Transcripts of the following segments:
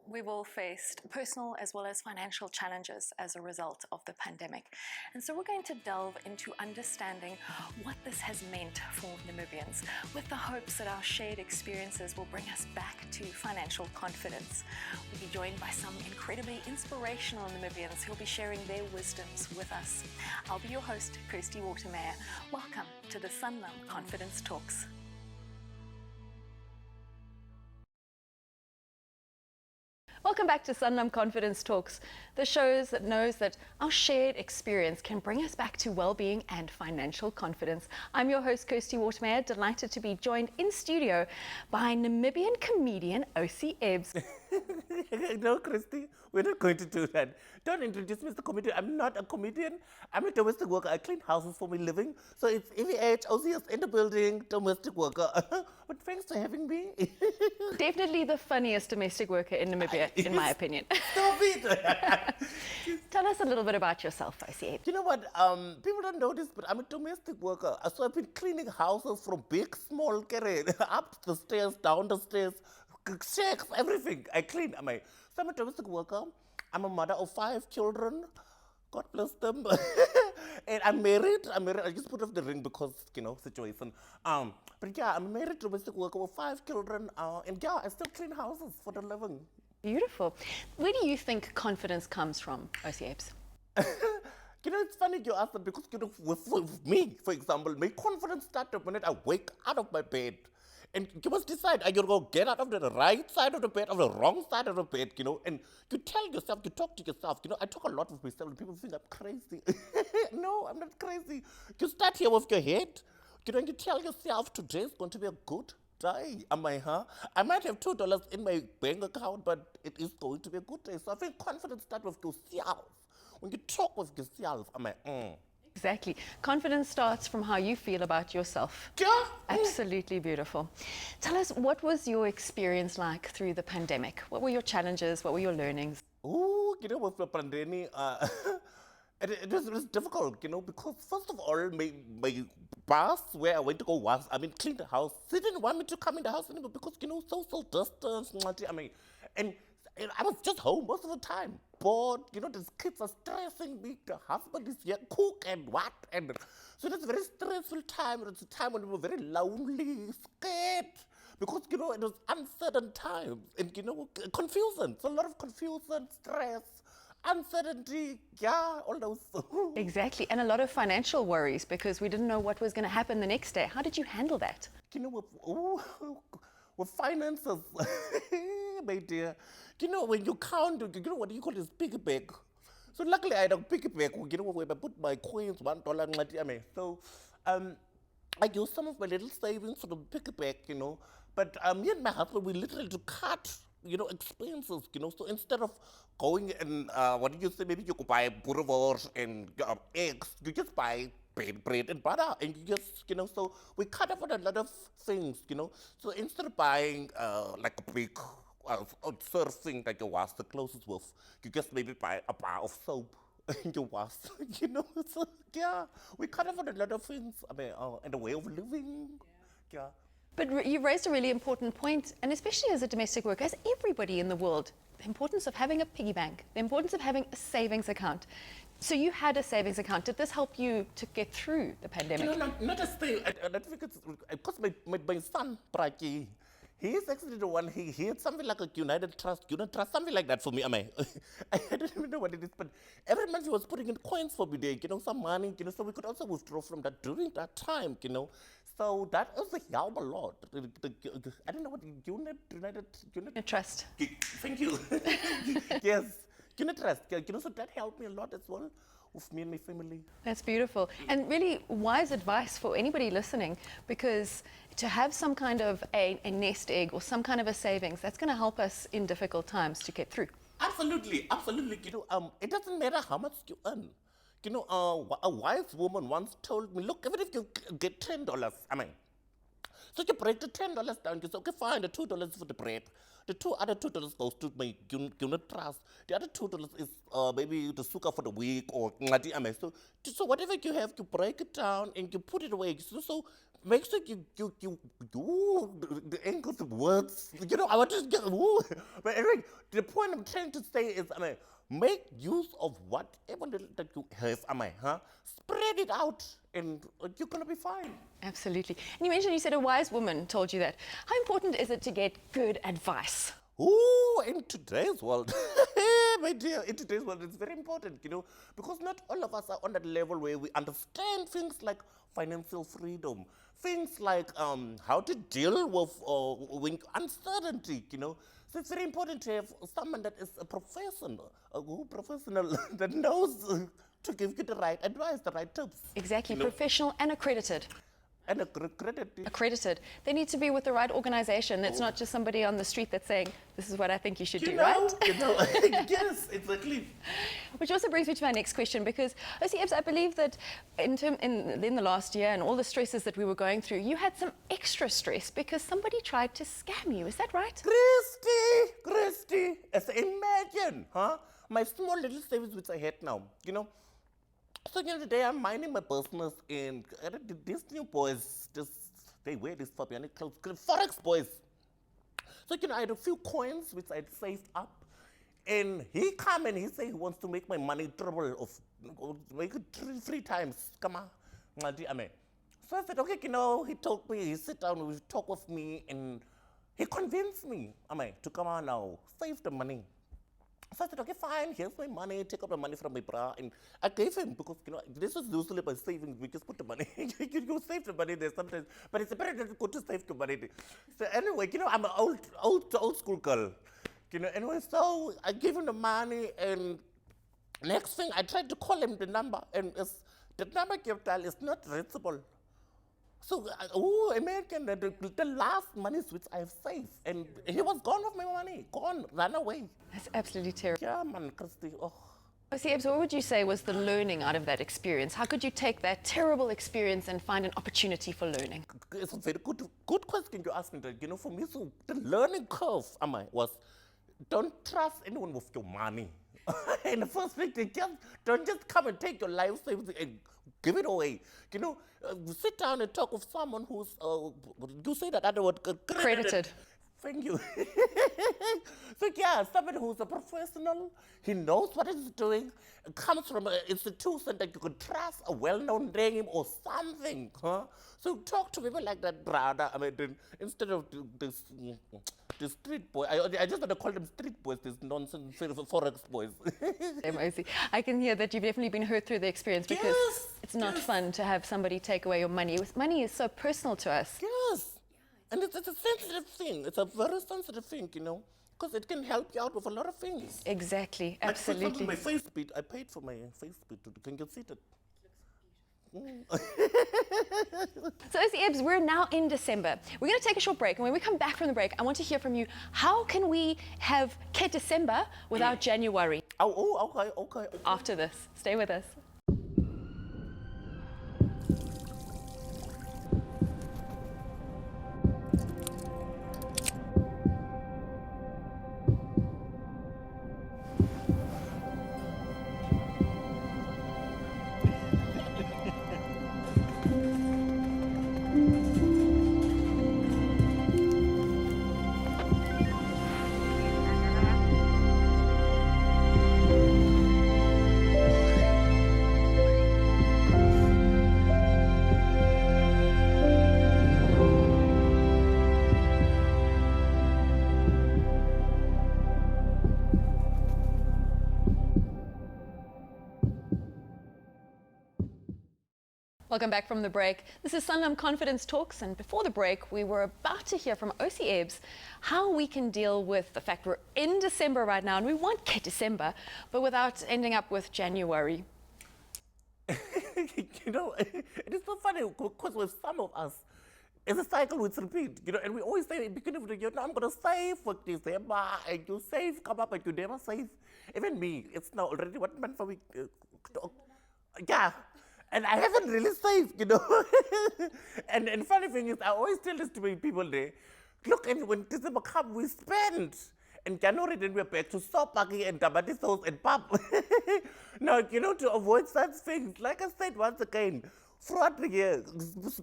We've all faced personal as well as financial challenges as a result of the pandemic. And so we're going to delve into understanding what this has meant for Namibians, with the hopes that our shared experiences will bring us back to financial confidence. We'll be joined by some incredibly inspirational Namibians who will be sharing their wisdoms with us. I'll be your host, Kirsty Watermeyer. Welcome to the Sanlam Confidence Talks. Welcome back to Sanlam Confidence Talks, the shows that knows that our shared experience can bring us back to well-being and financial confidence. I'm your host, Kirsty Watermeyer, delighted to be joined in studio by Namibian comedian Oc Ebs. No, Christy, we're not going to do that. Don't introduce me as a comedian. I'm not a comedian. I'm a domestic worker. I clean houses for my living. So it's EVH, OCS in the building, domestic worker. But thanks for having me. Definitely the funniest domestic worker in Namibia, in my opinion. Stop it. Tell us a little bit about yourself, Oc Ebs. You know what? People don't know this, but I'm a domestic worker. So I've been cleaning houses from big, small, up the stairs, down the stairs, shacks, everything. I clean. So I'm a domestic worker. I'm a mother of 5 children. God bless them. And I'm married. I just put off the ring because, situation. But yeah, I'm a married domestic worker with 5 children. And yeah, I still clean houses for the living. Beautiful. Where do you think confidence comes from, Oc Ebs? It's funny you ask that because, with me, for example, my confidence started when I wake out of my bed. And you must decide, are you going to get out of the right side of the bed or the wrong side of the bed, and you tell yourself, you talk to yourself, I talk a lot with myself and people think I'm crazy. No, I'm not crazy. You start here with your head, and you tell yourself today's going to be a good day. I might have $2 in my bank account, but it is going to be a good day. So I think confidence starts with yourself. When you talk with yourself, Exactly. Confidence starts from how you feel about yourself. Yeah. Absolutely beautiful. Tell us, what was your experience like through the pandemic? What were your challenges? What were your learnings? With the pandemic, it was difficult, because first of all, my boss where I went to go clean the house. They didn't want me to come in the house anymore because, social distance, and I was just home most of the time. Bored, these kids are stressing me. The husband is here, cook and what. And so it's a very stressful time. It's a time when we were very lonely, scared. Because, it was uncertain times. And, confusion. So a lot of confusion, stress, uncertainty, all those. Exactly. And a lot of financial worries because we didn't know what was going to happen the next day. How did you handle that? With finances, my dear, when you count, what do you call this piggy bank? So luckily I had a piggy bank, where I put my coins, $1, So I used some of my little savings for the piggy bank, But me and my husband, we literally to cut, expenses, So instead of going and, maybe you could buy boerewors and eggs, you just buy bread and butter, and you just, so we cut off on a lot of things, So instead of buying like a big surfing that you wash the clothes with, you just maybe buy a bar of soap and you wash, So yeah, we cut off on a lot of things, and the way of living, yeah. But you've raised a really important point, and especially as a domestic worker, as everybody in the world, the importance of having a piggy bank, the importance of having a savings account. So you had a savings account. Did this help you to get through the pandemic? Not a stay. I don't think it's because my son, Praki, he is actually the one, he had something like a unit trust, something like that for me. I don't even know what it is, but every month he was putting in coins for me there, some money, so we could also withdraw from that during that time, So that also helped a lot. I don't know what unit Trust. Thank you. Yes, unit trust. So that helped me a lot as well with me and my family. That's beautiful. And really wise advice for anybody listening, because to have some kind of a nest egg or some kind of a savings, that's going to help us in difficult times to get through. Absolutely. It doesn't matter how much you earn. A wise woman once told me, look, even if you get $10, so you break the $10 down, you say, okay, fine, the $2 for the bread. The other $2 goes to my unit trust. The other $2 is maybe the sugar for the week or so whatever you have, you break it down and you put it away. So make sure you do the English words. You know, I want to get, ooh. But anyway, the point I'm trying to say is, make use of whatever little that you have, spread it out, and you're gonna be fine. Absolutely. And you mentioned, you said a wise woman told you that. How important is it to get good advice? Ooh, in today's world, my dear, in today's world, it's very important, because not all of us are on that level where we understand things like financial freedom, things like how to deal with uncertainty, So it's very important to have someone that is a professional, that knows to give you the right advice, the right tips. Exactly, professional and accredited. And accredited. Accredited. They need to be with the right organization. It's not just somebody on the street that's saying, this is what I think you should do, right? Yes, exactly. Which also brings me to my next question, because Oc Ebs, I believe that in the last year and all the stresses that we were going through, you had some extra stress because somebody tried to scam you. Is that right? Christy, as imagine, my small little savings which I had now, So, today I'm minding my business, and these new boys, they wear these Fabianic clothes, Forex boys. So, I had a few coins which I'd saved up, and he come and he say he wants to make my money triple, make it three times. Come on. So I said, okay, he told me, he sit down, he talk with me, and he convinced me, to come on now, save the money. So I said, okay, fine, here's my money, take up the money from my bra. And I gave him, because, this is usually by savings, we just put the money, you save the money there sometimes, but it's very good to save the money there. So anyway, I'm an old school girl. Anyway, so I gave him the money, and next thing, I tried to call him the number, and the number he dial is not reachable. So, American, the last money which I've saved, and he was gone with my money, ran away. That's absolutely terrible. Yeah, man, Christy, Oc Ebs, what would you say was the learning out of that experience? How could you take that terrible experience and find an opportunity for learning? It's a very good question you asked me. For me, so the learning curve, was don't trust anyone with your money. In the first place, don't just come and take your life savings and give it away. Sit down and talk with someone who's, you say that other word, Credited. Thank you. So someone who's a professional, he knows what he's doing, comes from an institution that you could trust, a well-known name or something. So talk to people like that, brother. Instead of the street boy, I just want to call them street boys, these nonsense Forex boys. I can hear that you've definitely been hurt through the experience, because it's not fun to have somebody take away your money. Money is so personal to us. Yes. And it's a sensitive thing. It's a very sensitive thing, because it can help you out with a lot of things. Exactly, absolutely. Like, for example, my face beat, I paid for my face beat. Can you see that? So Oc Ebs, we're now in December. We're going to take a short break, and when we come back from the break, I want to hear from you. How can we have December without January? Okay. After this, stay with us. Welcome back from the break. This is Sanlam Confidence Talks, and before the break, we were about to hear from Oc Ebs how we can deal with the fact we're in December right now, and we want December, but without ending up with January. It is so funny, because with some of us, it's a cycle which repeat, and we always say at the beginning of the year, no, I'm going to save for December, and you save, come up, and you never save. Even me, it's now already what month for me? Yeah. And I haven't really saved, and funny thing is, I always tell this to my people there. Look, and when December comes, we spend. In January, then we're back to sopaki and tabati sauce and pap. Now, to avoid such things, like I said once again, throughout the year,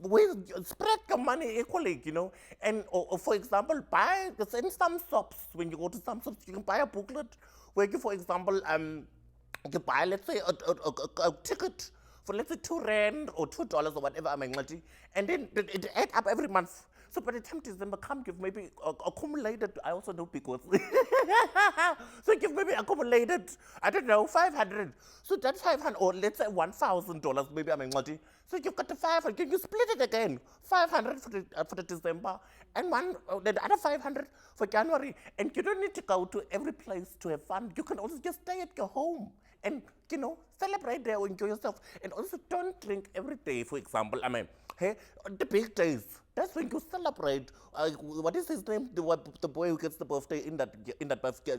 we spread your money equally, and or for example, buy, in some shops, when you go to some shops, you can buy a booklet where you, for example, you buy, let's say, a ticket for, let's say, R2 or $2 or whatever, and then it adds up every month. So by the time December comes, you've maybe accumulated, I also know because, so you've maybe accumulated, I don't know, 500. So that's 500, or let's say $1,000 maybe, so you've got the 500, you split it again, 500 for the December, and the other 500 for January. And you don't need to go to every place to have fun. You can also just stay at your home and, celebrate there, enjoy yourself. And also don't drink every day, for example. Hey, on the big days, that's when you celebrate. What is his name? The boy who gets the birthday in that birthday,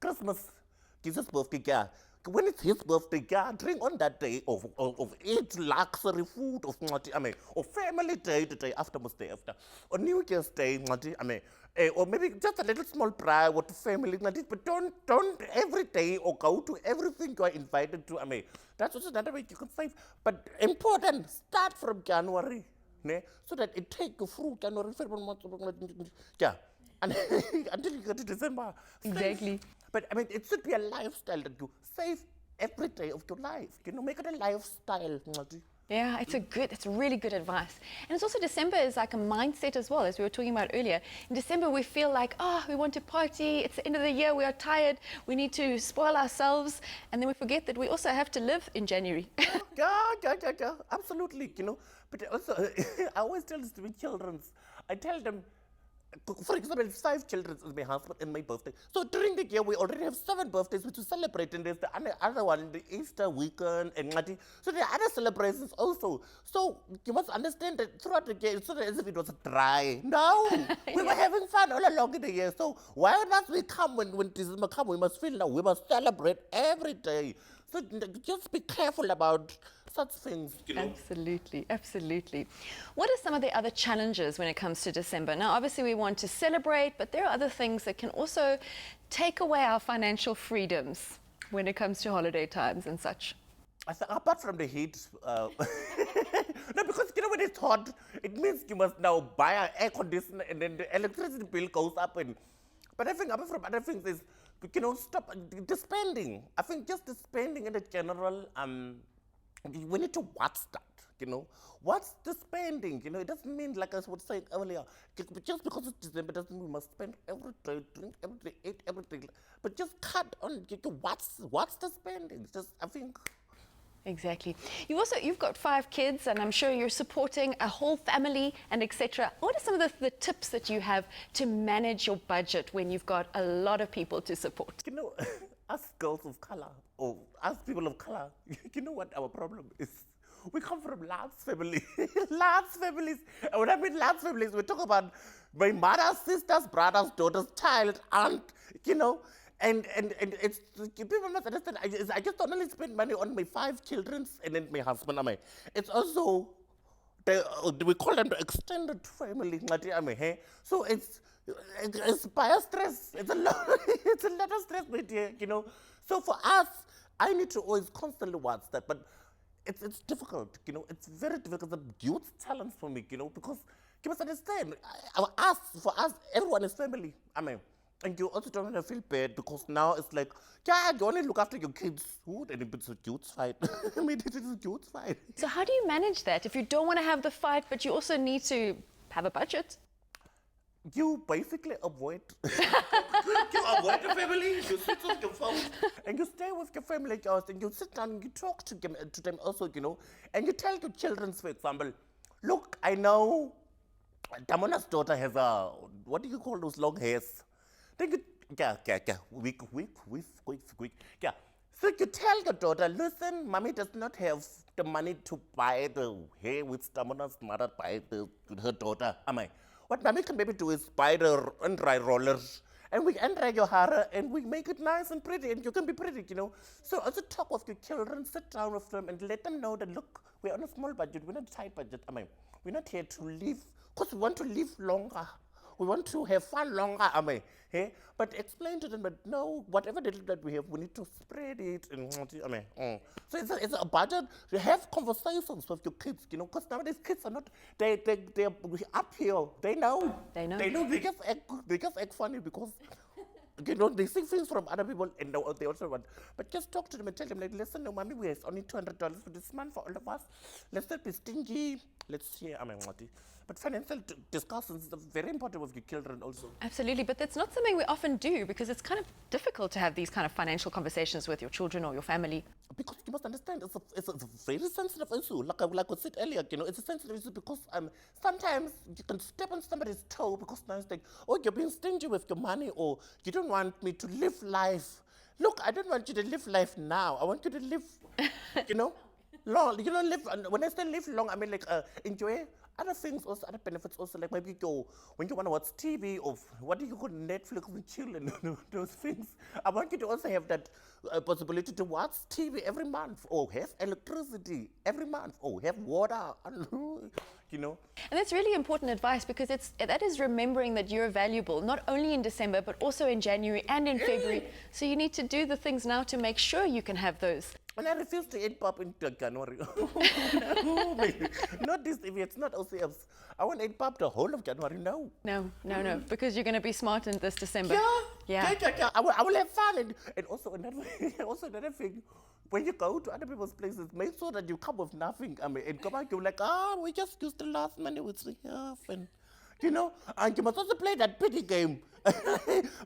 Christmas, Jesus' birthday, yeah. When it's his birthday, yeah, drink on that day of eat luxury food, or family day, the day after, most day after, or New Year's Day, or maybe just a little small prayer with the family, but don't every day or go to everything you are invited to. That's also another way you can save. But important, start from January, so that it take you through January, February, March, yeah, and until you get to December. Exactly. Save. But it should be a lifestyle that you save every day of your life. Make it a lifestyle. Yeah, it's really good advice. And it's also, December is like a mindset as well, as we were talking about earlier. In December, we feel like, we want to party. It's the end of the year. We are tired. We need to spoil ourselves. And then we forget that we also have to live in January. Yeah, absolutely, But also, I always tell this to my children. I tell them, for example, it's 5 children with my husband and my birthday. So during the year, we already have 7 birthdays which we celebrate, and there's the other one, the Easter weekend, and so there are other celebrations also. So you must understand that throughout the year, it's not as if it was dry. No, we were having fun all along in the year. So why must we come when December comes? We must feel now we must celebrate every day. So just be careful about such things. Absolutely, absolutely. What are some of the other challenges when it comes to December? Now, obviously, we want to celebrate, but there are other things that can also take away our financial freedoms when it comes to holiday times and such. I think apart from the heat, no, because when it's hot, it means you must now buy an air conditioner, and then the electricity bill goes up. But I think apart from other things is, stop the spending. I think just the spending in the general, we need to watch that, What's the spending? It doesn't mean, like I was saying earlier, just because it's December doesn't mean we must spend every day, drink every day, eat every day. But just cut on, what's the spending? I think. Exactly. You've got 5 kids, and I'm sure you're supporting a whole family and etc. What are some of the tips that you have to manage your budget when you've got a lot of people to support? Us girls of color, or us people of color, you know what our problem is? We come from large families. Large families. And when I mean large families, we talk about my mother, sisters, brothers, daughters, child, aunt, And it's, people must understand, I just don't only spend money on my 5 children and then my husband. It's also, we call them the extended family. So it's by stress. It's a lot of stress, my dear, So for us, I need to always constantly watch that. But it's difficult, It's very difficult. It's a huge challenge for me, because you must understand, for us, everyone is family. And you also don't want to feel bad, because now it's like, you only look after your kids. And it's a huge fight. It's a huge fight. So how do you manage that if you don't want to have the fight, but you also need to have a budget? You basically avoid. You avoid the family. You sit on your phone and you stay with your family, and you sit down and you talk to them also, and you tell your children, for example, look, I know Damona's daughter has what do you call those long hairs? Then you, weak. Yeah. So you tell your daughter, listen, mommy does not have the money to buy the hair which Damona's mother buy her daughter. What mommy can maybe do is buy the dry rollers, and we dry your hair, and we make it nice and pretty, and you can be pretty, So also talk with your children, sit down with them, and let them know that, look, we're on a small budget, we're not a tight budget. We're not here to live, because we want to live longer. we want to have fun longer, hey? But explain to them that no, whatever little that we have, we need to spread it. And so it's a budget. You have conversations with your kids, because nowadays kids are not, they're up here. They know. They know. They just act funny because they see things from other people and they also want. But just talk to them and tell them, like, listen, no, mommy, we have only $200 for this month for all of us. Let's not be stingy. Let's hear, but financial discussions are very important with your children also. Absolutely, but that's not something we often do because it's kind of difficult to have these kind of financial conversations with your children or your family. Because you must understand, it's a very sensitive issue. Like I said earlier, it's a sensitive issue because sometimes you can step on somebody's toe because now it's like, oh, you're being stingy with your money, or you don't want me to live life. Look, I don't want you to live life now. I want you to live, long. Live. When I say live long, I mean like enjoy other things also, other benefits also, like maybe when you want to watch TV or what do you call Netflix and chill and those things. I want you to also have that possibility to watch TV every month, or have electricity every month, or have water, And that's really important advice because that is remembering that you're valuable, not only in December, but also in January and in February. So you need to do the things now to make sure you can have those. And I refuse to eat pap in January. Not this, if it's not Oc Ebs. I want to eat pap the whole of January, no. No, because you're going to be smart in this December. Yeah. I will have fun. And also another thing, when you go to other people's places, make sure that you come with nothing. And come back, you're like, we just used the last money we have. And, and you must also play that pity game.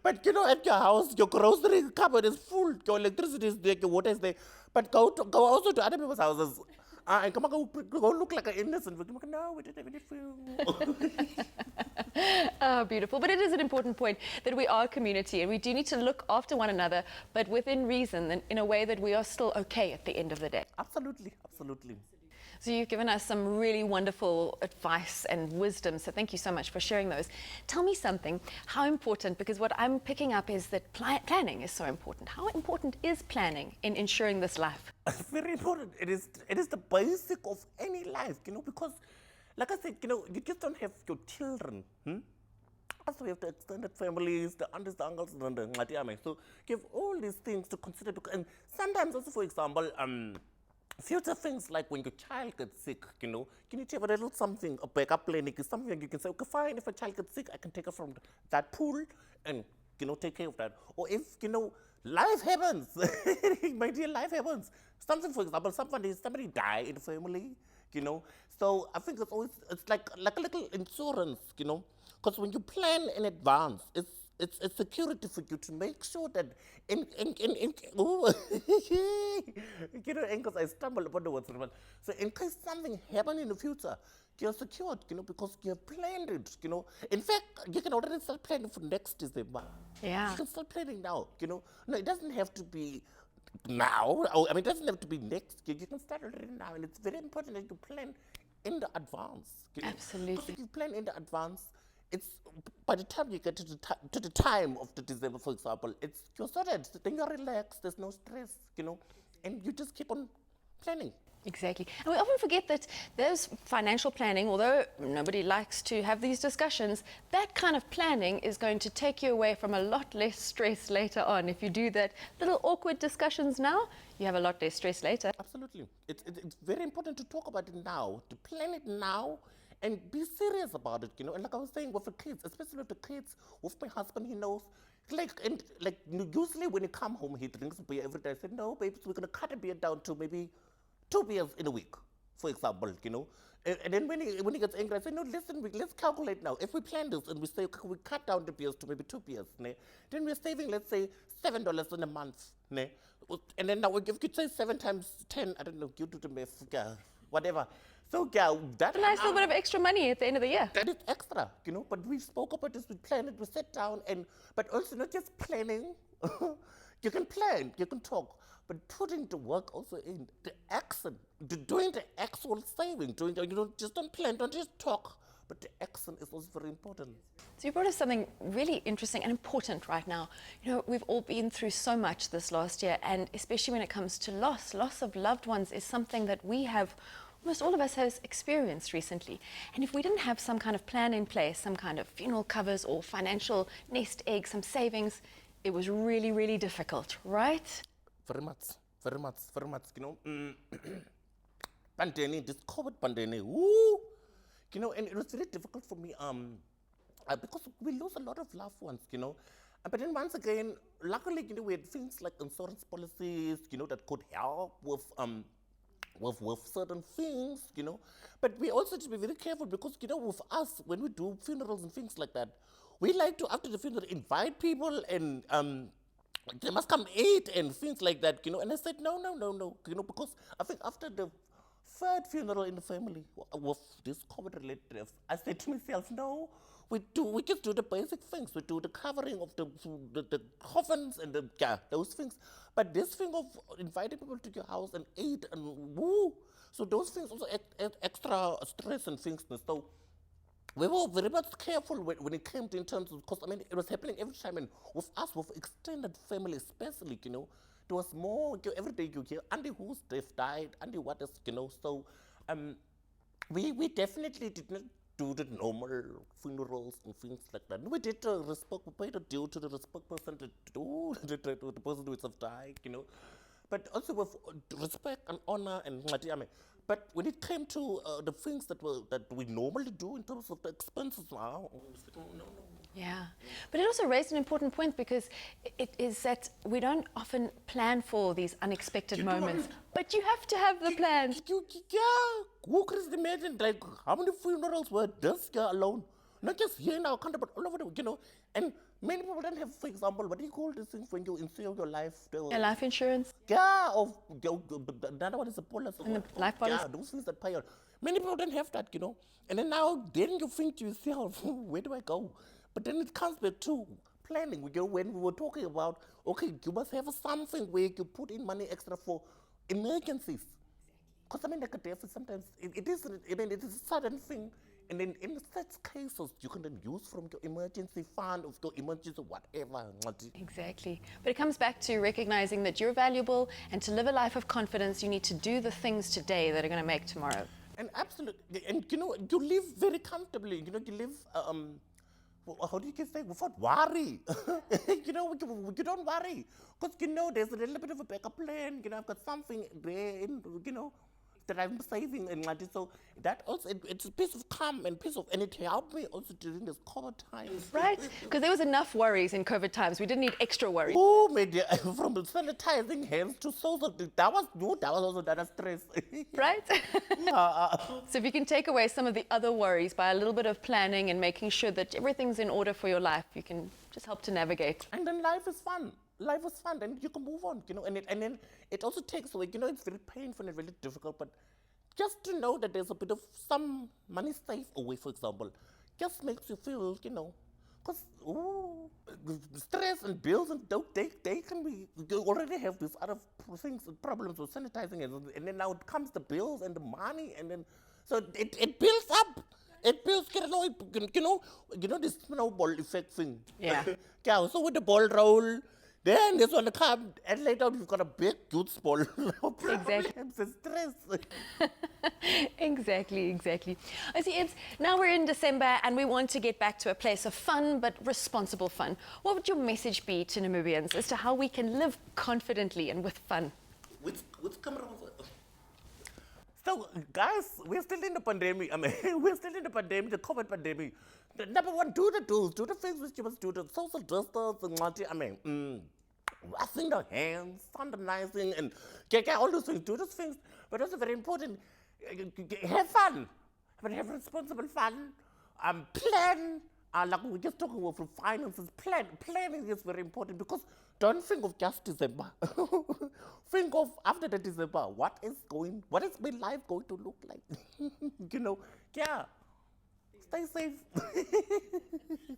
But, at your house, your grocery cupboard is full, your electricity is there, your water is there. But go also to other people's houses. And come on, go look like an innocent. No, we didn't have anything. Beautiful. But it is an important point that we are a community and we do need to look after one another, but within reason and in a way that we are still okay at the end of the day. Absolutely. So you've given us some really wonderful advice and wisdom, so thank you so much for sharing those. Tell me something, how important, because what I'm picking up is that planning is so important. How important is planning in ensuring this life? It's very important. It is the basic of any life, because, like I said, you just don't have your children. Also, we have the extended families, the aunts, the uncles, and the ngatiame. So you have all these things to consider. And sometimes also, for example, future things like when your child gets sick, you need to have a little something, a backup clinic is something you can say, okay, fine, if a child gets sick, I can take her from that pool and, take care of that. Or if, life happens, my dear, life happens. Something, for example, somebody die in the family, So I think it's like a little insurance, because when you plan in advance, it's security for you to make sure that because I stumble upon the words. So in case something happens in the future, you're secured, because you have planned it, In fact, you can already start planning for next December. Yeah. You can start planning now, No, it doesn't have to be now. It doesn't have to be next year. You can start already now, and it's very important that you plan in the advance. Absolutely. Because if you plan in the advance, it's by the time you get to the time of the December, for example, you're sorted. Then you're relaxed. There's no stress, and you just keep on planning. Exactly. And we often forget that there's financial planning, although nobody likes to have these discussions, that kind of planning is going to take you away from a lot less stress later on. If you do that little awkward discussions now, you have a lot less stress later. Absolutely. It's very important to talk about it now, to plan it now, and be serious about it, And like I was saying, with the kids, especially with the kids, with my husband, he knows. Usually when he come home, he drinks beer every day. I said, no, babes, we're going to cut a beer down to maybe 2 beers in a week, for example, And then when he gets angry, I say, no, listen, let's calculate now. If we plan this and we say, okay, we cut down the beers to maybe 2 beers, then we're saving, let's say, $7 in a month, And then now if you could say 7 times 10, I don't know, you do the math, whatever. So, that's a nice little bit of extra money at the end of the year. That is extra, But we spoke about this, we planned it, we sat down, but also not just planning. You can plan, you can talk, but putting the work also in the action, doing the actual saving, just don't plan, don't just talk, but the action is also very important. So you brought us something really interesting and important right now. We've all been through so much this last year, and especially when it comes to loss of loved ones is something that we have almost all of us has experienced recently. And if we didn't have some kind of plan in place, some kind of funeral covers or financial nest egg, some savings, it was really, really difficult, right? Very much, very much, very much, pandemic, this COVID pandemic, woo! And it was very difficult for me, because we lose a lot of loved ones, But then once again, luckily, we had things like insurance policies, that could help with certain things, But we also have to be very careful because, with us, when we do funerals and things like that, we like to, after the funeral, invite people and they must come eat and things like that, And I said, no, because I think after the third funeral in the family with this COVID relative, I said to myself, no, we just do the basic things. We do the covering of the coffins and those things. But this thing of inviting people to your house and eat and woo, so those things also add extra stress and things. So we were very much careful when it came to in terms of, because it was happening every time, and with us, with extended family especially, there was more, every day you hear, Andy whose death died, Andy what is, so we definitely did not do the normal funerals and things like that. We did we paid a due to the respect person to do the person who has died, But also with respect and honor and but when it came to the things that we normally do in terms of the expenses now, no. Yeah, but it also raised an important point because it is that we don't often plan for these unexpected moments, but you have to have the plans. Who can imagine like how many funerals were this year alone? Not just here in our country, but all over the, and many people don't have, for example, what do you call these things when you insure your life? A life insurance? Yeah, another one is a policy. And the life policy? Yeah, those things that pay out. Many people don't have that, And then then you think to yourself, where do I go? But then it comes back to planning. When we were talking about, okay, you must have something where you put in money extra for emergencies. Because like a death, sometimes it is a sudden thing. And then in such cases, you can then use from your emergency fund, of your emergency whatever. Exactly. But it comes back to recognizing that you're valuable, and to live a life of confidence, you need to do the things today that are going to make tomorrow. And absolutely. And, you live very comfortably. You live, how do you say, without worry. You don't worry. Because, there's a little bit of a backup plan. I've got something there, that I'm saving and so that also it's a piece of calm and and it helped me also during this COVID times. Right, because there was enough worries in COVID times. We didn't need extra worries. Oh, media, from sanitizing hands to social, that was also that stress. Right? So if you can take away some of the other worries by a little bit of planning and making sure that everything's in order for your life, you can just help to navigate. And then life is fun. Life is fun, and you can move on, and then it also takes away, it's very painful and really difficult, but just to know that there's a bit of some money saved away, for example, just makes you feel, because stress and bills, and they can be, you already have these other things, problems with sanitizing, and then now it comes the bills and the money, and then, so it builds up. It builds, this snowball effect thing. Yeah. Yeah, so with the ball roll, then this one come, and later on you've got a big, huge ball. Exactly. Stress. Exactly. Oc Ebs, now we're in December and we want to get back to a place of fun, but responsible fun. What would your message be to Namibians as to how we can live confidently and with fun? Which camera was it? So, guys, we're still in the pandemic. We're still in the pandemic, the COVID pandemic. Number one, do the tools, do the things which you must do, the social distance, washing the hands, sanitizing, and all those things. Do those things, but also very important. Have fun, but have responsible fun. Plan. Like we were just talking about finances, planning is very important because don't think of just December. Think of after the December, what is my life going to look like? Stay safe.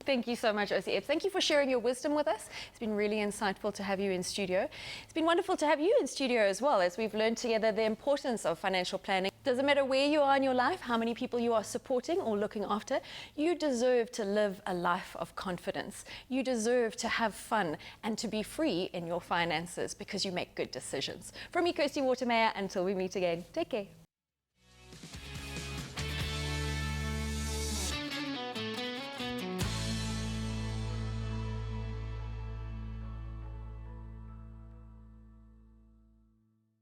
Thank you so much, Oc Ebs. Thank you for sharing your wisdom with us. It's been really insightful to have you in studio. It's been wonderful to have you in studio as well, as we've learned together the importance of financial planning. Doesn't matter where you are in your life, how many people you are supporting or looking after, you deserve to live a life of confidence. You deserve to have fun and to be free in your finances because you make good decisions. From me, Kirsty Watermeyer, until we meet again, take care.